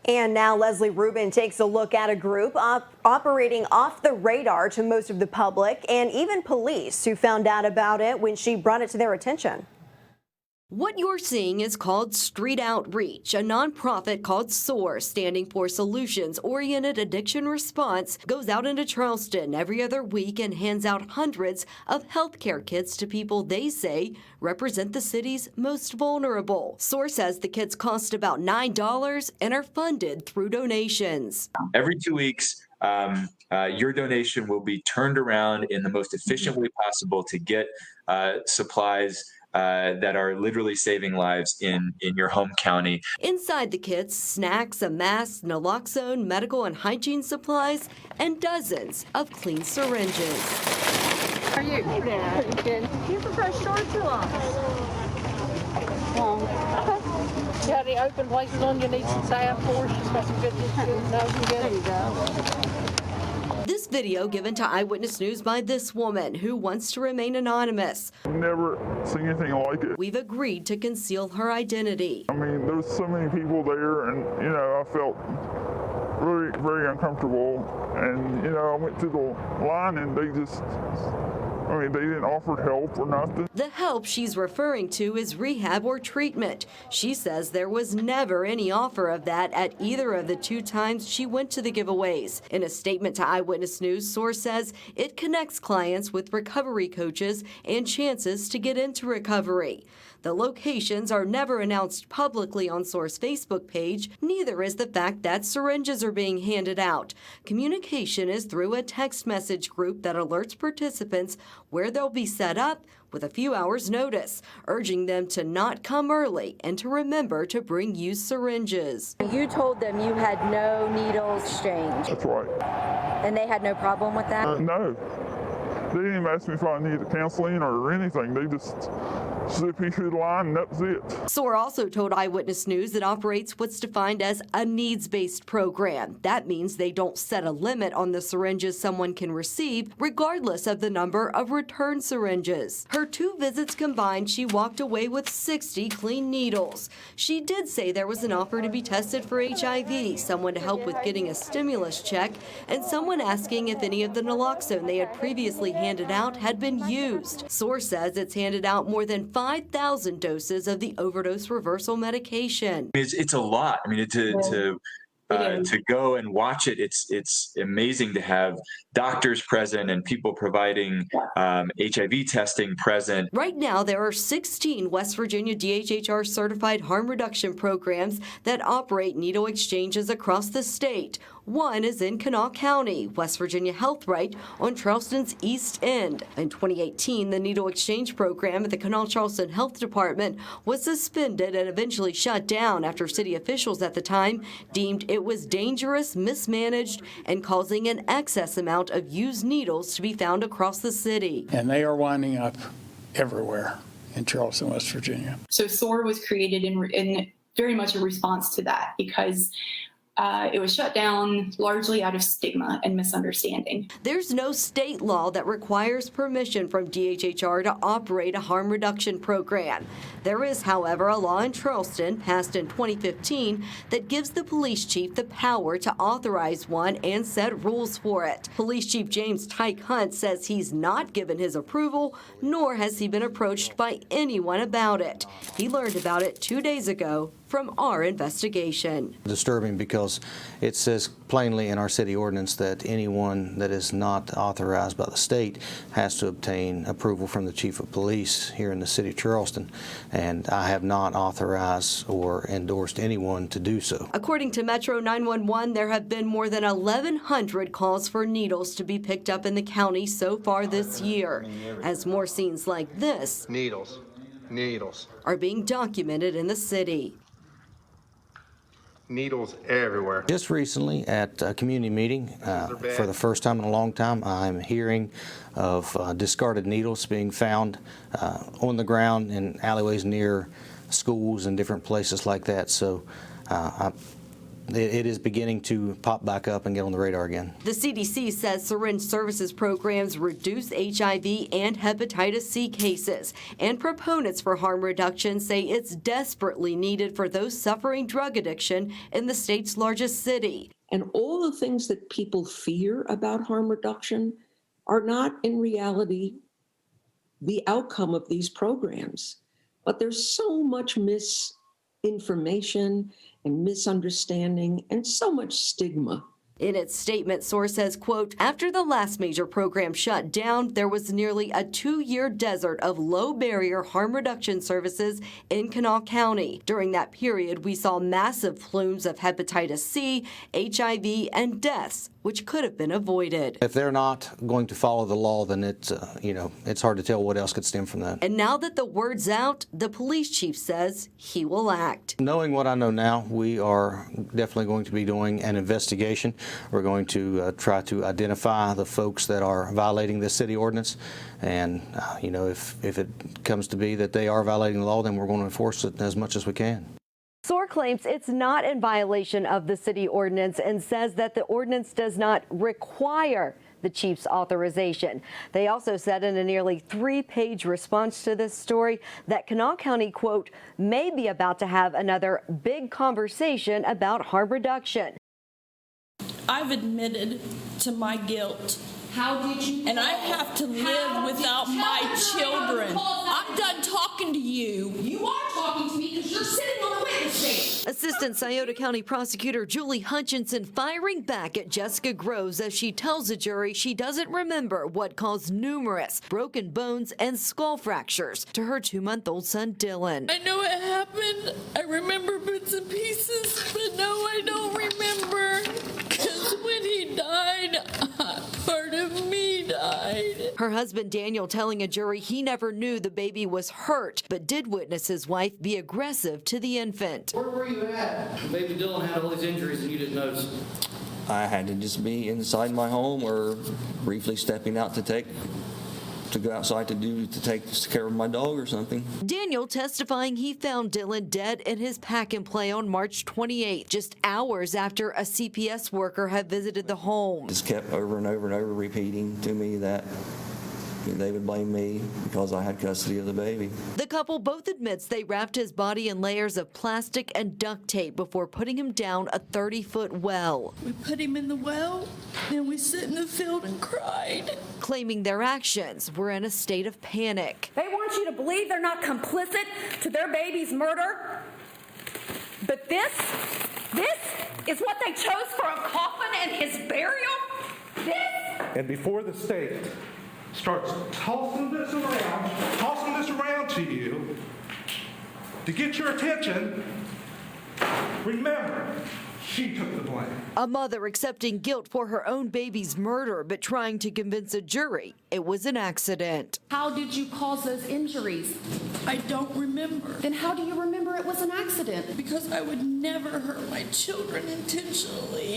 And now Leslie Rubin takes a look at a group operating off the radar to most of the public and even police who found out about it when she brought it to their attention. What you're seeing is called Street Outreach, a nonprofit called SOAR, standing for Solutions-Oriented Addiction Response, goes out into Charleston every other week and hands out hundreds of healthcare kits to people they say represent the city's most vulnerable. SOAR says the kits cost about $9 and are funded through donations. Every 2 weeks, your donation will be turned around in the most efficient way possible to get supplies that are literally saving lives in your home county. Inside the kits, snacks, a mask, naloxone, medical and hygiene supplies, and dozens of clean syringes. How are you? Hey there. Pretty good. Do you prefer shorts or longs? Long. Okay. You have any open places on you need some salve for? She's got some good nose. There you go. This video given to Eyewitness News by this woman who wants to remain anonymous. I've never seen anything like it. We've agreed to conceal her identity. I mean, there's so many people there, and, I felt very, very uncomfortable. And, I went to the line, and they didn't offer help or nothing. The help she's referring to is rehab or treatment. She says there was never any offer of that at either of the 2 times she went to the giveaways. In a statement to Eyewitness News, SOAR says it connects clients with recovery coaches and chances to get into recovery. The locations are never announced publicly on SOAR's Facebook page. Neither is the fact that syringes are being handed out. Communication is through a text message group that alerts participants where they'll be set up with a few hours' notice, urging them to not come early and to remember to bring used syringes. You told them you had no needle exchange. That's right. And they had no problem with that? No. They didn't even ask me if I needed counseling or anything. They just slipped me through the line, and that was it. SOAR also told Eyewitness News it operates what's defined as a needs-based program. That means they don't set a limit on the syringes someone can receive, regardless of the number of return syringes. Her 2 visits combined, she walked away with 60 clean needles. She did say there was an offer to be tested for HIV, someone to help with getting a stimulus check, and someone asking if any of the naloxone they had previously handed out had been used. SOAR says it's handed out more than 5,000 doses of the overdose reversal medication. It's a lot. I mean, to go and watch it, it's amazing to have doctors present and people providing HIV testing present. Right now, there are 16 West Virginia DHHR certified harm reduction programs that operate needle exchanges across the state. One is in Kanawha County, West Virginia Health Right on Charleston's East End. In 2018, the needle exchange program at the Kanawha-Charleston Health Department was suspended and eventually shut down after city officials at the time deemed it was dangerous, mismanaged, and causing an excess amount of used needles to be found across the city. And they are winding up everywhere in Charleston, West Virginia. So SOAR was created in very much a response to that because it was shut down largely out of stigma and misunderstanding. There's no state law that requires permission from DHHR to operate a harm reduction program. There is, however, a law in Charleston passed in 2015 that gives the police chief the power to authorize one and set rules for it. Police Chief James Tyke Hunt says he's not given his approval, nor has he been approached by anyone about it. He learned about it 2 days ago from our investigation. Disturbing because it says plainly in our city ordinance that anyone that is not authorized by the state has to obtain approval from the chief of police here in the city of Charleston, and I have not authorized or endorsed anyone to do so. According to Metro 911, there have been more than 1,100 calls for needles to be picked up in the county so far this year, as more scenes like this needles are being documented in the city. Needles everywhere. Just recently at a community meeting, for the first time in a long time, I'm hearing of discarded needles being found on the ground in alleyways near schools and different places like that. So it is beginning to pop back up and get on the radar again. The CDC says syringe services programs reduce HIV and hepatitis C cases, and proponents for harm reduction say it's desperately needed for those suffering drug addiction in the state's largest city. And all the things that people fear about harm reduction are not in reality the outcome of these programs. But there's so much misinformation and misunderstanding and so much stigma. In its statement, SOAR says, quote, after the last major program shut down, there was nearly a 2-year desert of low-barrier harm reduction services in Kanawha County. During that period, we saw massive plumes of hepatitis C, HIV, and deaths, which could have been avoided. If they're not going to follow the law, then it's hard to tell what else could stem from that. And now that the word's out, the police chief says he will act. Knowing what I know now, we are definitely going to be doing an investigation. We're going to try to identify the folks that are violating this city ordinance. And, if it comes to be that they are violating the law, then we're going to enforce it as much as we can. SOAR claims it's not in violation of the city ordinance and says that the ordinance does not require the chief's authorization. They also said in a nearly 3-page response to this story that Kanawha County, quote, may be about to have another big conversation about harm reduction. I've admitted to my guilt. How did you? And I have to live without my children. I'm done talking to you. You are talking to me because you're sitting on the witness stand. Assistant Scioto County Prosecutor Julie Hutchinson firing back at Jessica Groves as she tells the jury she doesn't remember what caused numerous broken bones and skull fractures to her 2-month-old son Dylan. I know it happened. I remember bits and pieces, but no, I don't remember. Because when he died, part of me died. Her husband Daniel telling a jury he never knew the baby was hurt, but did witness his wife be aggressive to the infant. Where were you at? Baby Dylan had all these injuries and you didn't notice. I had to just be inside my home or briefly stepping out to go outside to take care of my dog or something. Daniel testifying he found Dylan dead in his pack and play on March 28th, just hours after a CPS worker had visited the home. Just kept over and over and over repeating to me that they would blame me because I had custody of the baby. The couple both admits they wrapped his body in layers of plastic and duct tape before putting him down a 30-foot well. We put him in the well, and we sit in the field and cried. Claiming their actions were in a state of panic. They want you to believe they're not complicit to their baby's murder. But this is what they chose for a coffin and his burial? This? And before the state starts tossing this around to you to get your attention, remember, she took the blame. A mother accepting guilt for her own baby's murder, but trying to convince a jury it was an accident. How did you cause those injuries? I don't remember. Then how do you remember it was an accident? Because I would never hurt my children intentionally.